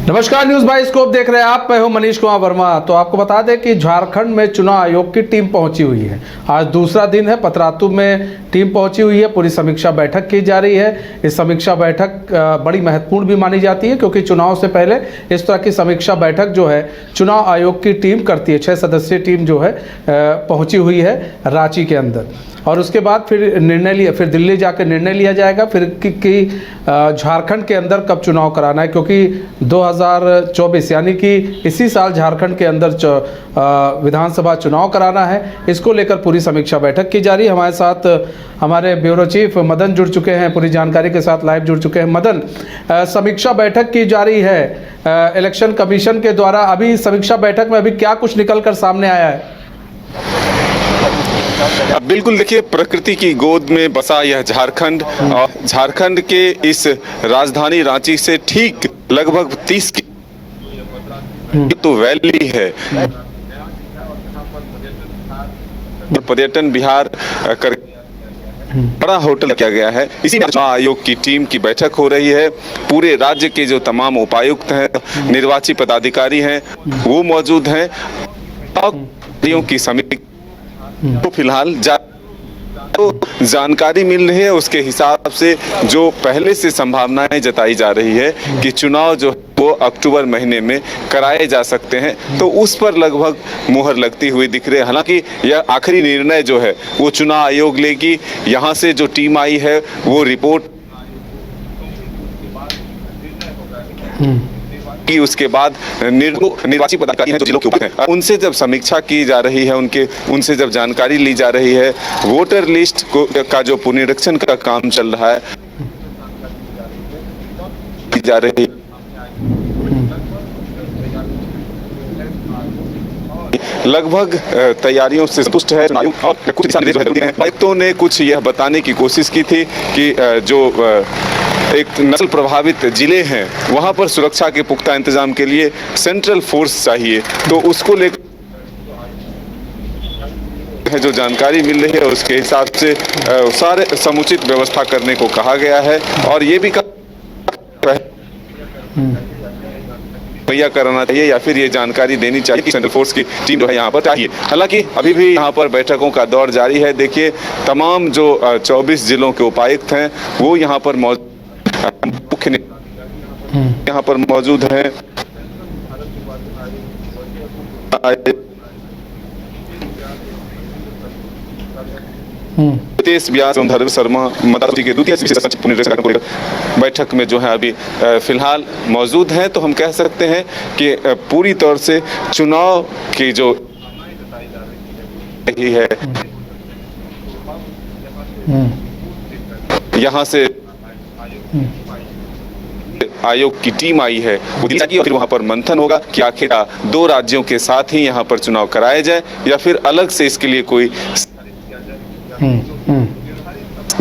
नमस्कार, news bye scope देख रहे हैं आप। मैं हूं मनीष कुमार वर्मा। तो आपको बता दें कि झारखंड में चुनाव आयोग की टीम पहुंची हुई है। आज दूसरा दिन है, पतरातू में टीम पहुंची हुई है। पूरी समीक्षा बैठक की जा रही है। इस समीक्षा बैठक बड़ी महत्वपूर्ण भी मानी जाती है, क्योंकि चुनाव से पहले इस तरह की समीक्षा बैठक जो है चुनाव आयोग की टीम करती है। 6 सदस्यीय टीम जो है पहुँची हुई है रांची के अंदर, और उसके बाद फिर दिल्ली जाकर निर्णय लिया जाएगा फिर कि झारखंड के अंदर कब चुनाव कराना है, क्योंकि 2024 यानी कि इसी साल झारखंड के अंदर विधानसभा चुनाव कराना है। इसको लेकर पूरी समीक्षा बैठक की जा रही है। हमारे साथ हमारे ब्यूरो चीफ मदन जुड़ चुके हैं, पूरी जानकारी के साथ लाइव जुड़ चुके हैं। मदन, समीक्षा बैठक की जा रही है इलेक्शन कमीशन के द्वारा। अभी समीक्षा बैठक में अभी क्या कुछ निकल कर सामने आया है? बिल्कुल, देखिए, प्रकृति की गोद में बसा यह झारखंड और झारखंड के इस राजधानी रांची से ठीक लगभग 30 की तो वैली है। पर्यटन बिहार कर बड़ा होटल किया गया है। इसी चुनाव आयोग की टीम की बैठक हो रही है। पूरे राज्य के जो तमाम उपायुक्त हैं, निर्वाची पदाधिकारी हैं, वो मौजूद हैं। की समीक्षा तो फिलहाल जानकारी मिल रही है, उसके हिसाब से जो पहले से संभावनाएं जताई जा रही है कि चुनाव जो वो अक्टूबर महीने में कराए जा सकते हैं, तो उस पर लगभग मुहर लगती हुई दिख रही है। हालांकि यह आखिरी निर्णय जो है वो चुनाव आयोग लेगी। यहाँ से जो टीम आई है वो रिपोर्ट कि उसके बाद निर्वाची पदाधिकारी हैं जो जिलों के ऊपर हैं, उनसे जब समीक्षा की जा रही है, उनसे जब जानकारी ली जा रही है, वोटर लिस्ट का जो पुनरीक्षण का काम चल रहा है जा रही लगभग तैयारियों से संतुष्ट है। और कुछ आयुक्तों ने कुछ यह बताने की कोशिश की थी कि जो एक नस्ल प्रभावित जिले हैं वहां पर सुरक्षा के पुख्ता इंतजाम के लिए सेंट्रल फोर्स चाहिए, तो उसको लेकर जो जानकारी मिल रही है उसके हिसाब से सारे समुचित व्यवस्था करने को कहा गया है। और ये भी मुहैया कराना चाहिए या फिर ये जानकारी देनी चाहिए कि सेंट्रल फोर्स की टीम जो है यहाँ पर चाहिए। हालांकि अभी भी यहाँ पर बैठकों का दौर जारी है। देखिए, तमाम जो 24 जिलों के उपायुक्त हैं वो यहाँ पर मौजूद हैं। तेज व्यास धर्म शर्मा मतारी के द्वितीय बैठक में जो है अभी फिलहाल मौजूद हैं। तो हम कह सकते हैं कि पूरी तौर से चुनाव की जो है यहाँ से आयोग की टीम आई है वो और फिर वहां पर मंथन होगा कि आखिर 2 राज्यों के साथ ही यहाँ पर चुनाव कराए जाए या फिर अलग से इसके लिए कोई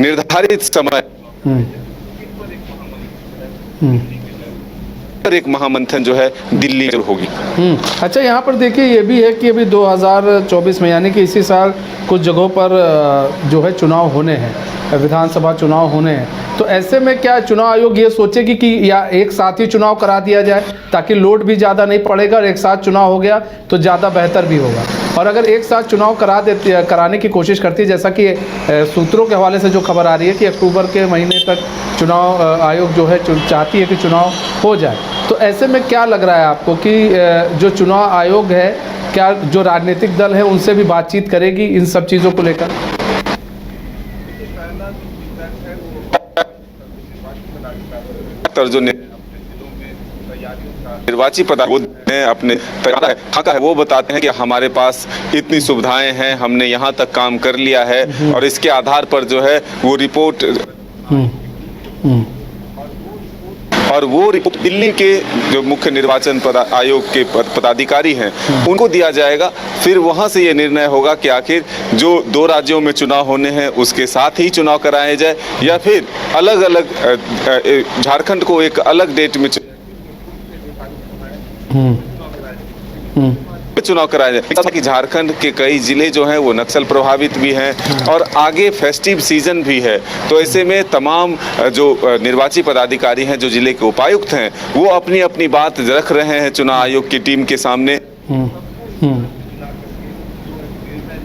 निर्धारित समय पर एक महामंथन जो है दिल्ली में होगी। अच्छा, यहाँ पर देखिए ये भी है कि अभी 2024 में यानी कि इसी साल कुछ जगहों पर जो है चुनाव होने हैं, विधानसभा चुनाव होने हैं। तो ऐसे में क्या चुनाव आयोग ये सोचेगी कि या एक साथ ही चुनाव करा दिया जाए ताकि लोड भी ज़्यादा नहीं पड़ेगा, और एक साथ चुनाव हो गया तो ज़्यादा बेहतर भी होगा। और अगर एक साथ चुनाव कराने की कोशिश करती है, जैसा कि सूत्रों के हवाले से जो खबर आ रही है कि अक्टूबर के महीने तक चुनाव आयोग जो है चाहती है कि चुनाव हो जाए, तो ऐसे में क्या लग रहा है आपको कि जो चुनाव आयोग है, क्या जो राजनीतिक दल है उनसे भी बातचीत करेगी इन सब चीज़ों को लेकर? जो निर्वाची पदाधिकारी हैं अपने खाका है वो बताते हैं कि हमारे पास इतनी सुविधाएं हैं, हमने यहाँ तक काम कर लिया है, और इसके आधार पर जो है वो रिपोर्ट और वो रिपोर्ट दिल्ली के जो मुख्य निर्वाचन आयोग के पदाधिकारी हैं उनको दिया जाएगा। फिर वहां से ये निर्णय होगा कि आखिर जो 2 राज्यों में चुनाव होने हैं उसके साथ ही चुनाव कराए जाए या फिर अलग अलग झारखंड को एक अलग डेट में चुनाव कराया जाए। जैसा कि झारखंड के कई जिले जो हैं वो नक्सल प्रभावित भी हैं और आगे फेस्टिव सीजन भी है, तो ऐसे में तमाम जो निर्वाची पदाधिकारी हैं, जो जिले के उपायुक्त हैं, वो अपनी अपनी बात रख रहे हैं चुनाव आयोग की टीम के सामने।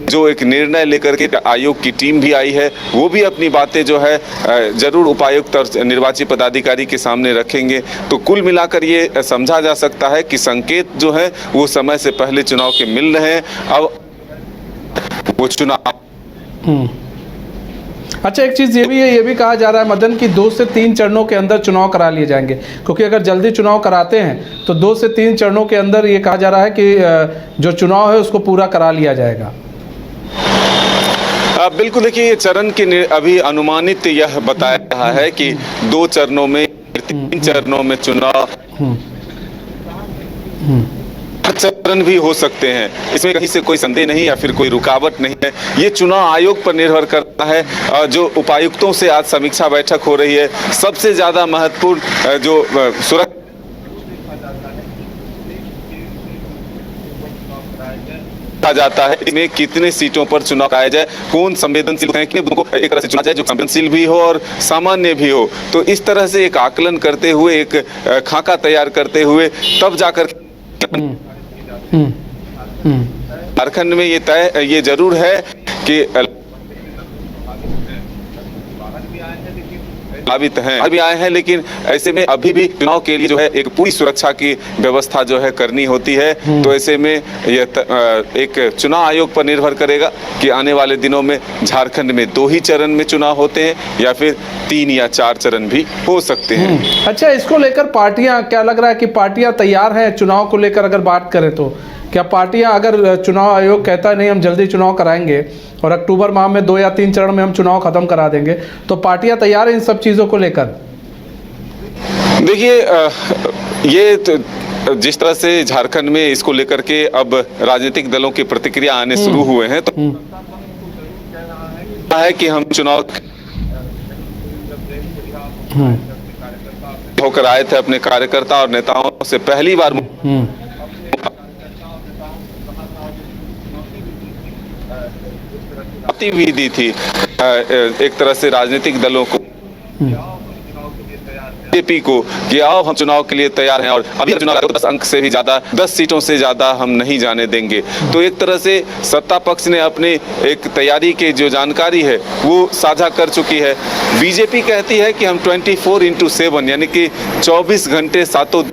जो एक निर्णय लेकर के आयोग की टीम भी आई है, वो भी अपनी बातें जो है जरूर उपायुक्त और निर्वाची पदाधिकारी के सामने रखेंगे। तो कुल मिलाकर ये समझा जा सकता है कि संकेत जो है वो समय से पहले चुनाव के मिल रहे हैं। अब वो चुनाव अच्छा, एक चीज़ ये भी है, ये भी कहा जा रहा है मदन कि 2 से 3 चरणों के अंदर चुनाव करा लिए जाएंगे, क्योंकि अगर जल्दी चुनाव कराते हैं तो 2 से 3 चरणों के अंदर ये कहा जा रहा है कि जो चुनाव है उसको पूरा करा लिया जाएगा। बिल्कुल, देखिए ये चरण के अभी अनुमानित यह बताया रहा है कि 2 चरणों में 3 चरणों में चुनाव चरण भी हो सकते हैं, इसमें कहीं से कोई संदेह नहीं या फिर कोई रुकावट नहीं है। ये चुनाव आयोग पर निर्भर करता है। जो उपायुक्तों से आज समीक्षा बैठक हो रही है, सबसे ज्यादा महत्वपूर्ण जो सुरक्षा जाता है, इसमें कितने सीटों पर चुनाव कराया जाए, कौन संवेदनशील है, कि एक तरह से चुना जाए जो संवेदनशील भी हो और सामान्य भी हो। तो इस तरह से एक आकलन करते हुए, एक खाका तैयार करते हुए तब जाकर झारखंड में ये जरूर है कि प्रभावित हैं, अभी आए हैं, लेकिन ऐसे में अभी भी चुनाव के लिए जो है एक पूरी सुरक्षा की व्यवस्था जो है करनी होती है। तो ऐसे में यह एक चुनाव आयोग पर निर्भर करेगा कि आने वाले दिनों में झारखंड में 2 ही चरण में चुनाव होते हैं या फिर 3 या 4 चरण भी हो सकते हैं। अच्छा, इसको लेकर पार्टियां, क्या लग रहा है कि पार्टियां तैयार हैं चुनाव को लेकर? अगर बात करें तो क्या पार्टियां, अगर चुनाव आयोग कहता है नहीं हम जल्दी चुनाव कराएंगे और अक्टूबर माह में 2 या 3 चरण में हम चुनाव खत्म करा देंगे, तो पार्टियां तैयार हैं इन सब चीज़ों को लेकर? देखिए, ये तो जिस तरह से झारखंड में इसको लेकर के अब राजनीतिक दलों की प्रतिक्रिया आने शुरू हुए हैं, तो है कि हम चुनाव होकर आए थे अपने कार्यकर्ता और नेताओं से पहली बार भी दी थी एक तरह से राजनीतिक दलों को, बीजेपी को, कि आओ हम चुनाव के लिए तैयार हैं और अभी चुनाव 10 अंक से भी ज्यादा, 10 सीटों से ज्यादा हम नहीं जाने देंगे। तो एक तरह से सत्ता पक्ष ने अपने एक तैयारी की जो जानकारी है वो साझा कर चुकी है। बीजेपी कहती है कि हम 24/7 यानी कि 24 घंटे 7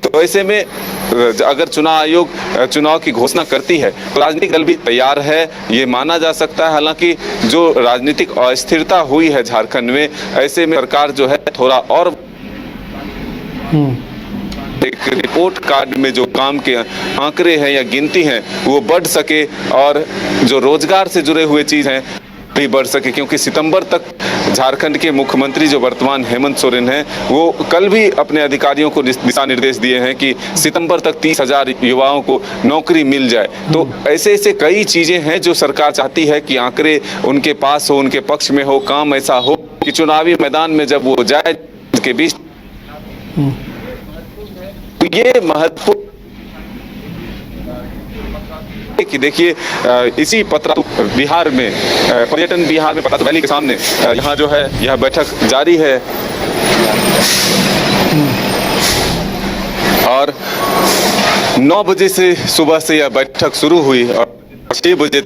तो ऐसे में अगर चुनाव आयोग चुनाव की घोषणा करती है तो राजनीतिक दल भी तैयार है, ये माना जा सकता है। हालांकि जो राजनीतिक अस्थिरता हुई है झारखंड में, ऐसे में सरकार जो है थोड़ा और एक रिपोर्ट कार्ड में जो काम के आंकड़े हैं या गिनती हैं वो बढ़ सके और जो रोजगार से जुड़े हुए चीज हैं भी बढ़ सके, क्योंकि सितंबर तक झारखंड के मुख्यमंत्री जो वर्तमान हेमंत सोरेन हैं वो कल भी अपने अधिकारियों को दिशा निर्देश दिए हैं कि सितंबर तक 30,000 युवाओं को नौकरी मिल जाए। तो ऐसे ऐसे कई चीजें हैं जो सरकार चाहती है कि आंकड़े उनके पास हो, उनके पक्ष में हो, काम ऐसा हो कि चुनावी मैदान में जब वो जाए के बीच ये महत्वपूर्ण कि देखिए इसी पतरातू बिहार में पर्यटन बिहार में पतरातू वैली के सामने यहाँ जो है यह बैठक जारी है और 9 बजे से सुबह से यह बैठक शुरू हुई और 6 बजे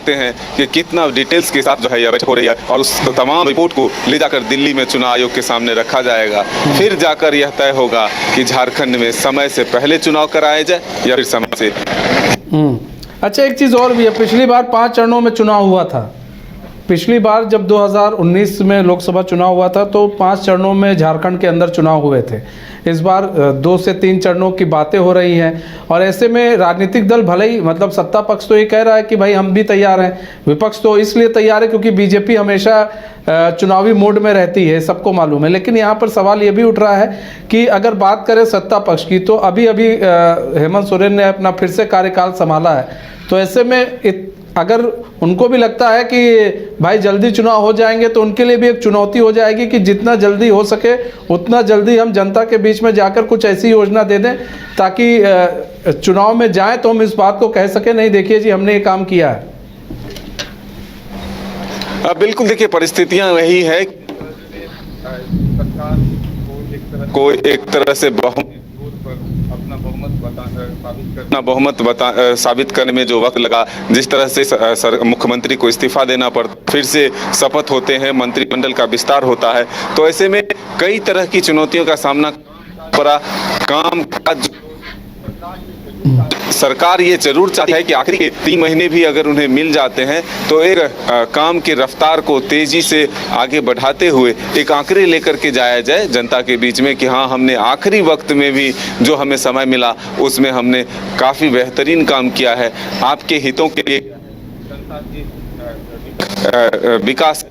हैं कि कितना डिटेल्स के साथ जो है यह बैठक हो रही है और उस तमाम रिपोर्ट को ले जाकर दिल्ली में चुनाव आयोग के सामने रखा जाएगा। फिर जाकर यह तय होगा कि झारखंड में समय से पहले चुनाव कराया जाए या फिर समय से। अच्छा, एक चीज़ और भी है, पिछली बार 5 चरणों में चुनाव हुआ था। पिछली बार जब 2019 में लोकसभा चुनाव हुआ था तो 5 चरणों में झारखंड के अंदर चुनाव हुए थे। इस बार 2 से 3 चरणों की बातें हो रही हैं और ऐसे में राजनीतिक दल भले ही, मतलब सत्ता पक्ष तो ये कह रहा है कि भाई हम भी तैयार हैं, विपक्ष तो इसलिए तैयार है क्योंकि बीजेपी हमेशा चुनावी मोड में रहती है, सबको मालूम है। लेकिन यहाँ पर सवाल ये भी उठ रहा है कि अगर बात करें सत्ता पक्ष की तो अभी हेमंत सोरेन ने अपना फिर से कार्यकाल संभाला है, तो ऐसे में अगर उनको भी लगता है कि भाई जल्दी चुनाव हो जाएंगे तो उनके लिए भी एक चुनौती हो जाएगी कि जितना जल्दी हो सके उतना जल्दी हम जनता के बीच में जाकर कुछ ऐसी योजना दे दें ताकि चुनाव में जाएं तो हम इस बात को कह सकें नहीं देखिए जी हमने ये काम किया है। बिल्कुल, देखिए परिस्थितियां वही है को एक तरह से अपना बहुमत साबित करने में जो वक्त लगा, जिस तरह से मुख्यमंत्री को इस्तीफा देना पड़ता, फिर से शपथ होते हैं, मंत्रिमंडल का विस्तार होता है, तो ऐसे में कई तरह की चुनौतियों का सामना पड़ा। काम काज सरकार ये जरूर चाहती है कि आखिरी के 3 महीने भी अगर उन्हें मिल जाते हैं तो एक काम की रफ्तार को तेजी से आगे बढ़ाते हुए एक आंकड़े लेकर के जाया जाए जनता के बीच में कि हाँ, हमने आखिरी वक्त में भी जो हमें समय मिला उसमें हमने काफ़ी बेहतरीन काम किया है, आपके हितों के लिए विकास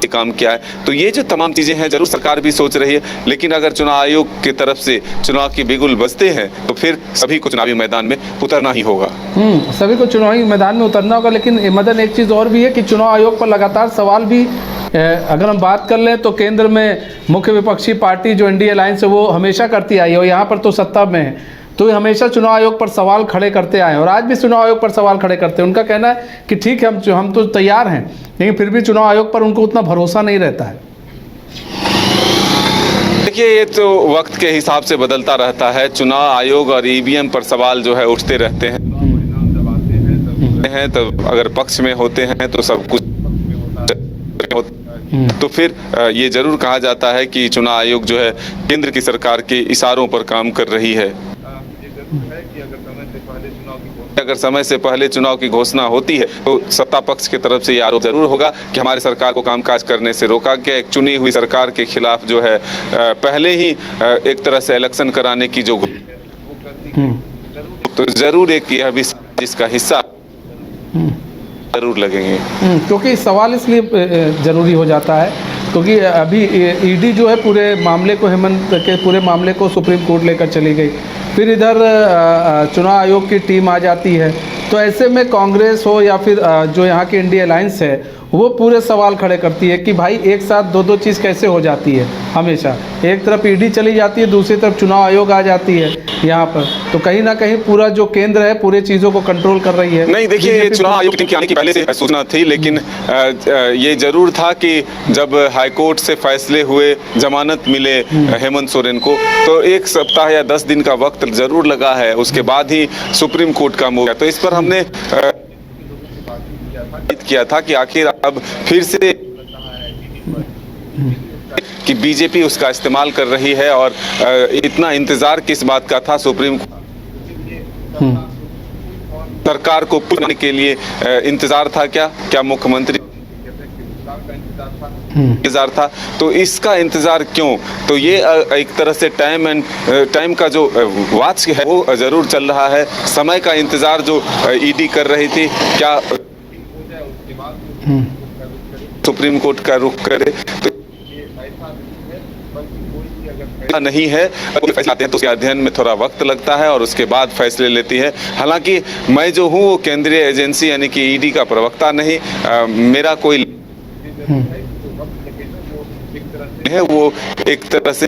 काम किया है। तो ये जो तमाम चीजें हैं जरूर सरकार भी सोच रही है, लेकिन अगर चुनाव आयोग की तरफ से चुनाव के बिगुल बजते हैं तो फिर सभी को चुनावी मैदान में उतरना ही होगा। सभी को चुनावी मैदान में उतरना होगा। लेकिन मदन, एक चीज़ और भी है कि चुनाव आयोग पर लगातार सवाल भी अगर हम बात कर लें तो केंद्र में मुख्य विपक्षी पार्टी जो इंडिया अलायंस है वो हमेशा करती आई है और यहाँ पर तो सत्ता में है, तो हमेशा चुनाव आयोग पर सवाल खड़े करते आए और आज भी चुनाव आयोग पर सवाल खड़े करते हैं। उनका कहना है कि ठीक है हम तो तैयार हैं, लेकिन फिर भी चुनाव आयोग पर उनको उतना भरोसा नहीं रहता है। देखिए, ये तो वक्त के हिसाब से बदलता रहता है। चुनाव आयोग और ईवीएम पर सवाल जो है उठते रहते हैं, तो अगर पक्ष में होते हैं तो सब कुछ तो फिर ये जरूर कहा जाता है कि चुनाव आयोग जो है केंद्र की सरकार के इशारों पर काम कर रही है। अगर समय से पहले चुनाव की घोषणा होती है तो सत्ता पक्ष की तरफ से ये आरोप जरूर होगा कि हमारी सरकार को कामकाज करने से रोका गया। एक चुनी हुई सरकार के खिलाफ जो है पहले ही एक तरह से इलेक्शन कराने की जो तो जरूर एक यह भी इसका हिस्सा जरूर लगेंगे। क्योंकि सवाल इसलिए जरूरी हो जाता है क्योंकि अभी ईडी जो है पूरे मामले को हेमंत के पूरे मामले को सुप्रीम कोर्ट लेकर चली गई, फिर इधर चुनाव आयोग की टीम आ जाती है, तो ऐसे में कांग्रेस हो या फिर जो यहाँ की इंडिया अलायंस है वो पूरे सवाल खड़े करती है कि भाई एक साथ दो चीज़ कैसे हो जाती है। हमेशा एक तरफ ईडी चली जाती है, दूसरी तरफ चुनाव आयोग आ जाती है यहाँ पर, तो कहीं ना कहीं पूरा जो केंद्र है पूरे चीज़ों को कंट्रोल कर रही है। नहीं, देखिए, ये चुनाव आयोग के आने की पहले से सूचना थी, लेकिन ये जरूर था कि जब हाईकोर्ट से फैसले हुए, जमानत मिले हेमंत सोरेन को, तो 1 सप्ताह या 10 दिन का वक्त जरूर लगा है, उसके बाद ही सुप्रीम कोर्ट का मूव। तो इस पर हमने किया था कि आखिर अब फिर से कि बीजेपी उसका इस्तेमाल कर रही है और इतना इंतजार किस बात का था सुप्रीम सरकार को पुनः के लिए इंतजार था क्या मुख्यमंत्री इंतजार था, तो इसका इंतजार क्यों? तो ये एक तरह से टाइम का जो वॉच है वो जरूर चल रहा है। समय का इंतजार जो ईडी कर रही थी, क्या सुप्रीम कोर्ट का रुख करे, तो नहीं है फैसला आते हैं तो उसके अध्ययन में थोड़ा वक्त लगता है और उसके बाद फैसले लेती है। हालांकि मैं जो हूँ वो केंद्रीय एजेंसी यानी कि ईडी का प्रवक्ता नहीं, मेरा कोई है, वो एक तरह से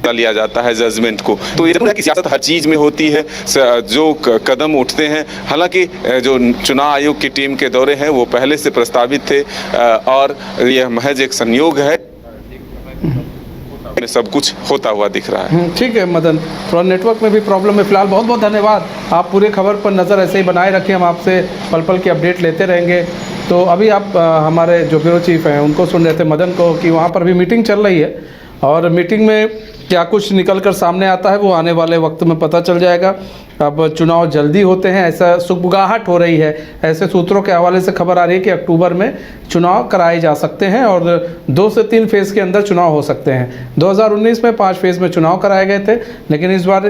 लिया जाता है जजमेंट को। तो ये जरूर है कि सियासत हर चीज में होती है, जो कदम उठते हैं। हालांकि जो चुनाव आयोग की टीम के दौरे हैं वो पहले से प्रस्तावित थे और यह महज एक संयोग है, सब कुछ होता हुआ दिख रहा है। ठीक है मदन, थोड़ा नेटवर्क में भी प्रॉब्लम है फिलहाल। बहुत बहुत धन्यवाद, आप पूरे खबर पर नज़र ऐसे ही बनाए रखें, हम आपसे पल पल की अपडेट लेते रहेंगे। तो अभी आप हमारे जो ब्यूरो चीफ हैं उनको सुन रहे थे, मदन को, कि वहाँ पर भी मीटिंग चल रही है और मीटिंग में क्या कुछ निकल कर सामने आता है वो आने वाले वक्त में पता चल जाएगा। अब चुनाव जल्दी होते हैं ऐसा सुगबुगाहट हो रही है, ऐसे सूत्रों के हवाले से खबर आ रही है कि अक्टूबर में चुनाव कराए जा सकते हैं और 2 से 3 फेज़ के अंदर चुनाव हो सकते हैं। 2019 में 5 फेज़ में चुनाव कराए गए थे, लेकिन इस बार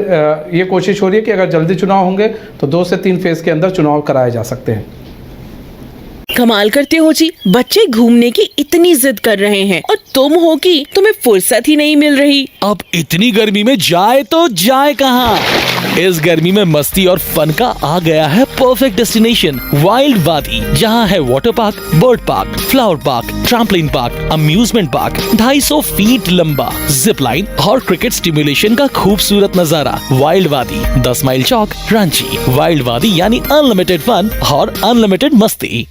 ये कोशिश हो रही है कि अगर जल्दी चुनाव होंगे तो 2 से 3 फेज़ के अंदर चुनाव कराए जा सकते हैं। कमाल करते हो जी, बच्चे घूमने की इतनी जिद कर रहे हैं और तुम हो कि तुम्हें फुर्सत ही नहीं मिल रही। अब इतनी गर्मी में जाए तो जाए कहाँ? इस गर्मी में मस्ती और फन का आ गया है परफेक्ट डेस्टिनेशन वाइल्ड वादी, जहां है water park, bird park, flower park, trampoline park, amusement park, 250 feet लंबा जिप लाइन और क्रिकेट स्टिमुलेशन का खूबसूरत नजारा। वाइल्ड वादी, 10 माइल चौक, रांची। वाइल्ड वादी यानी अनलिमिटेड फन और अनलिमिटेड मस्ती।